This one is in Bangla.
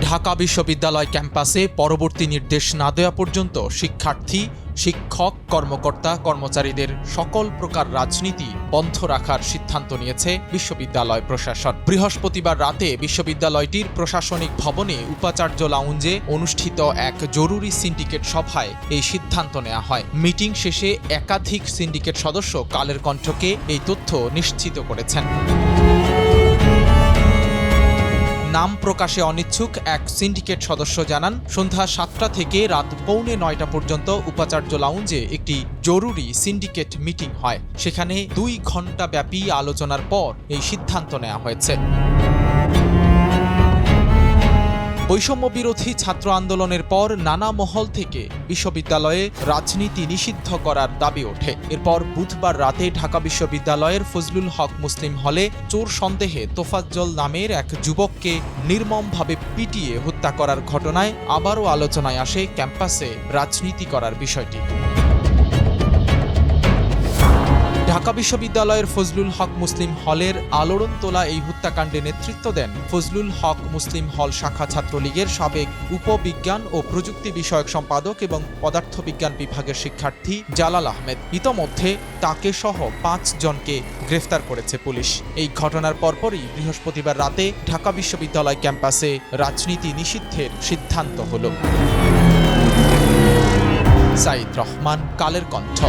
ঢাকা বিশ্ববিদ্যালয় ক্যাম্পাসে পরবর্তী নির্দেশ না দেওয়া পর্যন্ত শিক্ষার্থী, শিক্ষক, কর্মকর্তা, কর্মচারীদের সকল প্রকার রাজনীতি বন্ধ রাখার সিদ্ধান্ত নিয়েছে বিশ্ববিদ্যালয় প্রশাসন। বৃহস্পতিবার রাতে বিশ্ববিদ্যালয়টির প্রশাসনিক ভবনে উপাচার্য লাউঞ্জে অনুষ্ঠিত এক জরুরি সিন্ডিকেট সভায় এই সিদ্ধান্ত নেওয়া হয়। মিটিং শেষে একাধিক সিন্ডিকেট সদস্য কালের কণ্ঠকে এই তথ্য নিশ্চিত করেছেন। নাম প্রকাশে অনিচ্ছুক এক সিন্ডিকেট সদস্য জানান, সন্ধ্যা ৭টা থেকে রাত পৌনে ৯টা পর্যন্ত উপাচার্য লাউঞ্জে একটি জরুরি সিন্ডিকেট মিটিং হয়। সেখানে ২ ঘণ্টা ব্যাপী আলোচনার পর এই সিদ্ধান্ত নেওয়া হয়েছে। বৈষম্য বিরোধী ছাত্র আন্দোলনের পর নানা মহল থেকে বিশ্ববিদ্যালয়ে রাজনীতি নিষিদ্ধ করার দাবি ওঠে। এরপর বুধবার রাতে ঢাকা বিশ্ববিদ্যালয়ের ফজলুল হক মুসলিম হলে চোর সন্দেহে তোফাজ্জল নামের এক যুবককে নির্মমভাবে পিটিয়ে হত্যা করার ঘটনায় আবারও আলোচনায় আসে ক্যাম্পাসে রাজনীতি করার বিষয়টি। ঢাকা বিশ্ববিদ্যালয়ের ফজলুল হক মুসলিম হলের আলোড়ন তোলা এই হত্যাকাণ্ডে নেতৃত্ব দেন ফজলুল হক মুসলিম হল শাখা ছাত্রলীগের সাবেক উপবিজ্ঞান ও প্রযুক্তি বিষয়ক সম্পাদক এবং পদার্থবিজ্ঞান বিভাগের শিক্ষার্থী জালাল আহমেদ। ইতোমধ্যে তাকে সহ ৫ জনকে গ্রেফতার করেছে পুলিশ। এই ঘটনার পরপরই বৃহস্পতিবার রাতে ঢাকা বিশ্ববিদ্যালয় ক্যাম্পাসে রাজনীতি নিষিদ্ধের সিদ্ধান্ত হল। সাইদ রহমান, কালের কণ্ঠ।